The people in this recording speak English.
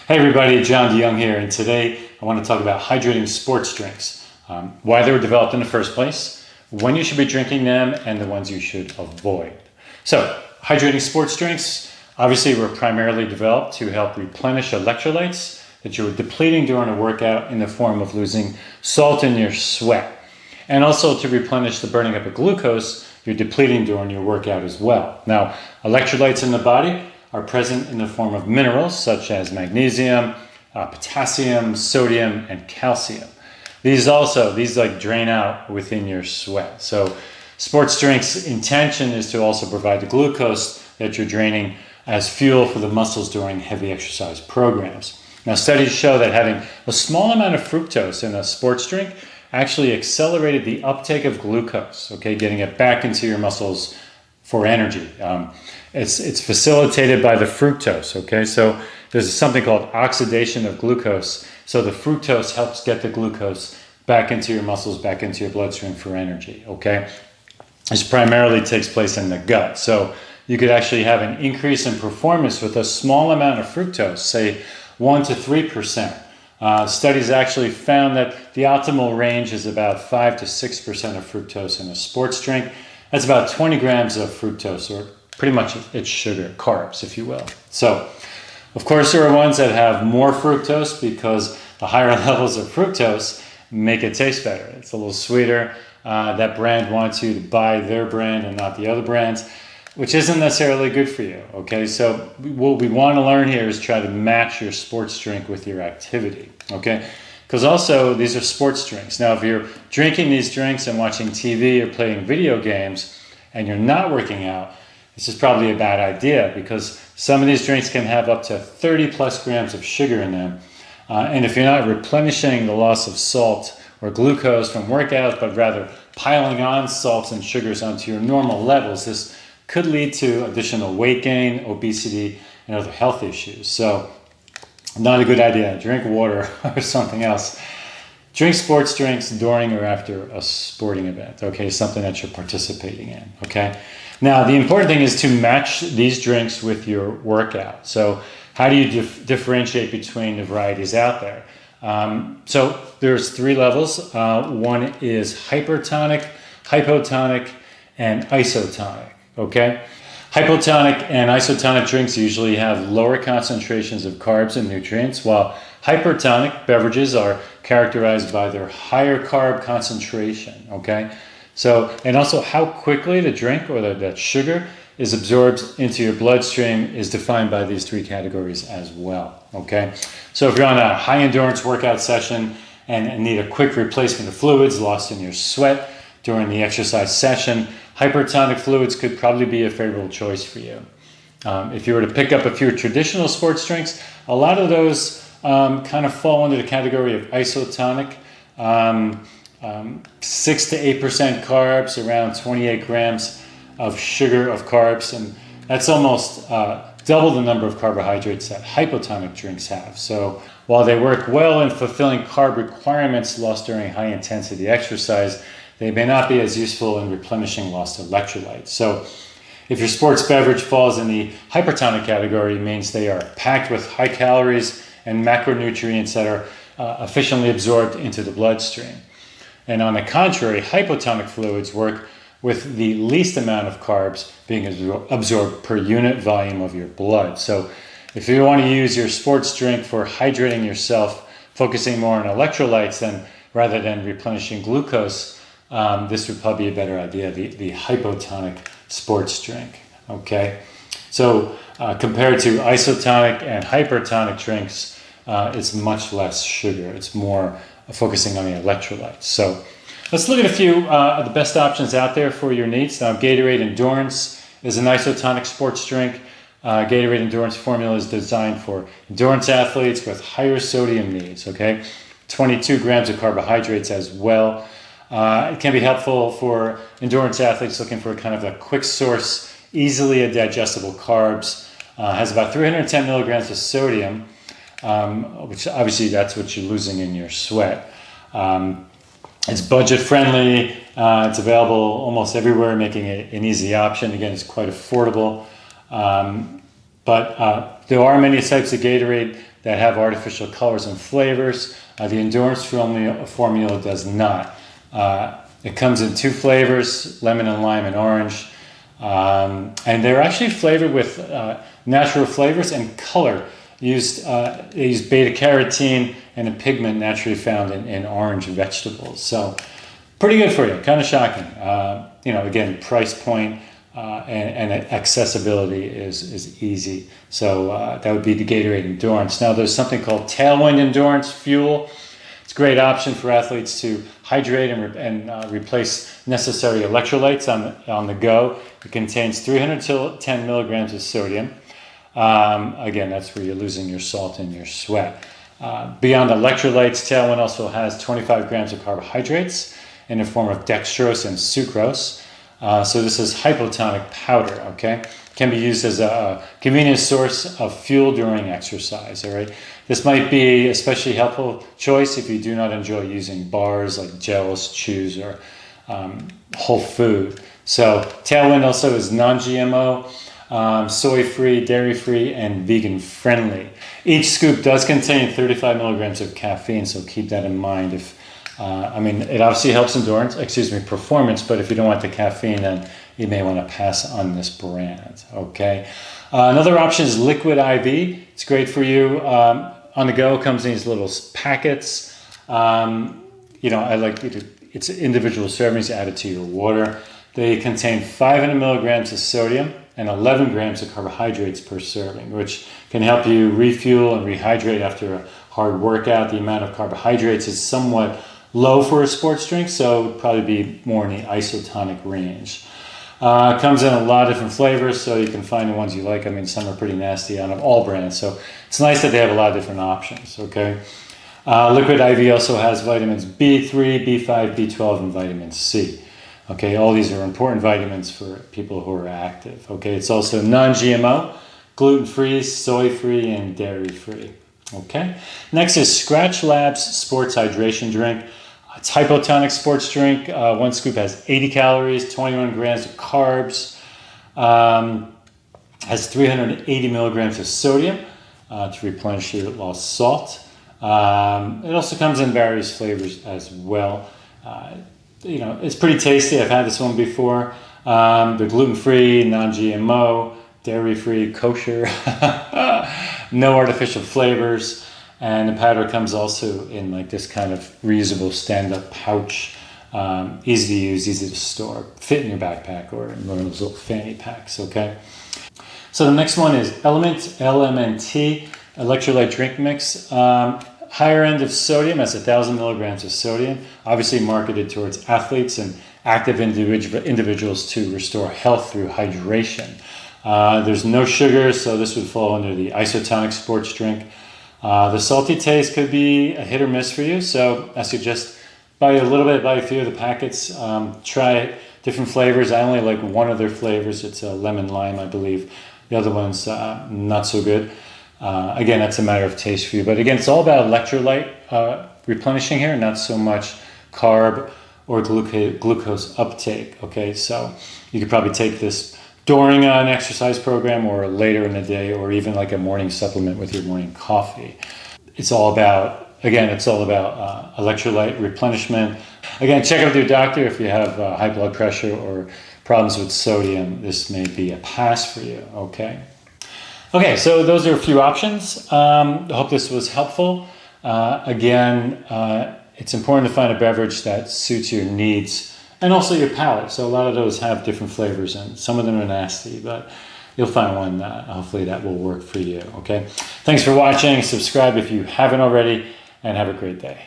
Hey everybody, John DeYoung here, and today I want to talk about hydrating sports drinks, why they were developed in the first place, when you should be drinking them, and the ones you should avoid. So, hydrating sports drinks obviously were primarily developed to help replenish electrolytes that you were depleting during a workout in the form of losing salt in your sweat, and also to replenish the burning up of glucose you're depleting during your workout as well. Now, electrolytes in the body are present in the form of minerals such as magnesium, potassium, sodium, and calcium. These drain out within your sweat. So sports drinks' intention is to also provide the glucose that you're draining as fuel for the muscles during heavy exercise programs. Now, studies show that having a small amount of fructose in a sports drink actually accelerated the uptake of glucose, getting it back into your muscles for energy. It's facilitated by the fructose, so there's something called oxidation of glucose. So the fructose helps get the glucose back into your muscles, back into your bloodstream for energy, This primarily takes place in the gut. So you could actually have an increase in performance with a small amount of fructose, say 1 to 3%. Studies actually found that the optimal range is about 5 to 6% of fructose in a sports drink. That's about 20 grams of fructose, or pretty much it's sugar, carbs, if you will. So, of course, there are ones that have more fructose because the higher levels of fructose make it taste better. It's a little sweeter. That brand wants you to buy their brand and not the other brands, which isn't necessarily good for you, So what we want to learn here is try to match your sports drink with your activity, Because also, these are sports drinks. Now, if you're drinking these drinks and watching TV or playing video games and you're not working out, this is probably a bad idea because some of these drinks can have up to 30 plus grams of sugar in them. And if you're not replenishing the loss of salt or glucose from workouts, but rather piling on salts and sugars onto your normal levels, this could lead to additional weight gain, obesity, and other health issues. So, not a good idea. Drink water or something else. Drink sports drinks during or after a sporting event, something that you're participating in, Now, the important thing is to match these drinks with your workout. So how do you differentiate between the varieties out there? So there's 3 levels. One is hypertonic, hypotonic, and isotonic, Hypotonic and isotonic drinks usually have lower concentrations of carbs and nutrients, while hypertonic beverages are characterized by their higher carb concentration, So, and also how quickly the drink or that sugar is absorbed into your bloodstream is defined by these 3 categories as well, So if you're on a high endurance workout session and need a quick replacement of fluids lost in your sweat during the exercise session, hypertonic fluids could probably be a favorable choice for you. If you were to pick up a few traditional sports drinks, a lot of those kind of fall under the category of isotonic. 6 to 8% carbs, around 28 grams of sugar of carbs, and that's almost double the number of carbohydrates that hypotonic drinks have. So while they work well in fulfilling carb requirements lost during high intensity exercise, they may not be as useful in replenishing lost electrolytes. So if your sports beverage falls in the hypertonic category, it means they are packed with high calories and macronutrients that are efficiently absorbed into the bloodstream. And on the contrary, hypotonic fluids work with the least amount of carbs being absorbed per unit volume of your blood. So if you want to use your sports drink for hydrating yourself, focusing more on electrolytes rather than replenishing glucose, this would probably be a better idea, the hypotonic sports drink, So compared to isotonic and hypertonic drinks, it's much less sugar. It's more focusing on the electrolytes. So let's look at a few of the best options out there for your needs. Now, Gatorade Endurance is an isotonic sports drink. Gatorade Endurance formula is designed for endurance athletes with higher sodium needs, 22 grams of carbohydrates as well. It can be helpful for endurance athletes looking for kind of a quick source, easily digestible carbs. Has about 310 milligrams of sodium, which obviously that's what you're losing in your sweat. It's budget friendly. It's available almost everywhere, making it an easy option. Again, it's quite affordable. But there are many types of Gatorade that have artificial colors and flavors. The Endurance formula does not. It comes in 2 flavors, lemon and lime and orange. And they're actually flavored with natural flavors and color. They use beta carotene and a pigment naturally found in orange vegetables. So pretty good for you, kind of shocking. Again, price point and accessibility is easy. So that would be the Gatorade Endurance. Now there's something called Tailwind Endurance Fuel. It's a great option for athletes to hydrate and replace necessary electrolytes on the go. It contains 310 milligrams of sodium. Again, that's where you're losing your salt in your sweat. Beyond electrolytes, Tailwind also has 25 grams of carbohydrates in the form of dextrose and sucrose. So this is hypotonic powder, okay? Can be used as a convenient source of fuel during exercise, all right? This might be especially helpful choice if you do not enjoy using bars like gels, chews, or whole food. So Tailwind also is non-GMO, soy-free, dairy-free, and vegan-friendly. Each scoop does contain 35 milligrams of caffeine, so keep that in mind. It obviously helps performance, but if you don't want the caffeine, then you may want to pass on this brand, okay? Another option is liquid IV. It's great for you. On the go, it comes in these little packets. It's individual servings added to your water. They contain 500 milligrams of sodium and 11 grams of carbohydrates per serving, which can help you refuel and rehydrate after a hard workout. The amount of carbohydrates is somewhat low for a sports drink, so it would probably be more in the isotonic range. It comes in a lot of different flavors, so you can find the ones you like. Some are pretty nasty out of all brands, so it's nice that they have a lot of different options, okay? Liquid IV also has vitamins B3, B5, B12, and vitamin C. Okay, all these are important vitamins for people who are active. Okay, it's also non-GMO, gluten-free, soy-free, and dairy-free. Okay, next is Scratch Labs Sports Hydration Drink. It's hypotonic sports drink. 1 scoop has 80 calories, 21 grams of carbs, has 380 milligrams of sodium to replenish your lost salt. It also comes in various flavors as well. It's pretty tasty. I've had this one before. They're gluten-free, non-GMO, dairy-free, kosher, no artificial flavors. And the powder comes also in like this kind of reusable stand-up pouch. Easy to use, easy to store, fit in your backpack or in one of those little fanny packs, okay? So the next one is LMNT, Electrolyte Drink Mix. Higher end of sodium, has 1,000 milligrams of sodium, obviously marketed towards athletes and active individuals to restore health through hydration. There's no sugar, so this would fall under the isotonic sports drink. The salty taste could be a hit or miss for you, so I suggest buy a few of the packets, try different flavors. I only like one of their flavors. It's a lemon lime, I believe. The other one's not so good. Again, that's a matter of taste for you. But again, it's all about electrolyte replenishing here, not so much carb or glucose uptake. Okay, so you could probably take this during an exercise program or later in the day, or even like a morning supplement with your morning coffee. It's all about electrolyte replenishment. Again, check out with your doctor if you have high blood pressure or problems with sodium. This may be a pass for you, okay? Okay, so those are a few options. I hope this was helpful. It's important to find a beverage that suits your needs and also your palate. So a lot of those have different flavors, and some of them are nasty, but you'll find one hopefully that will work for you, okay? Thanks for watching. Subscribe if you haven't already, and have a great day.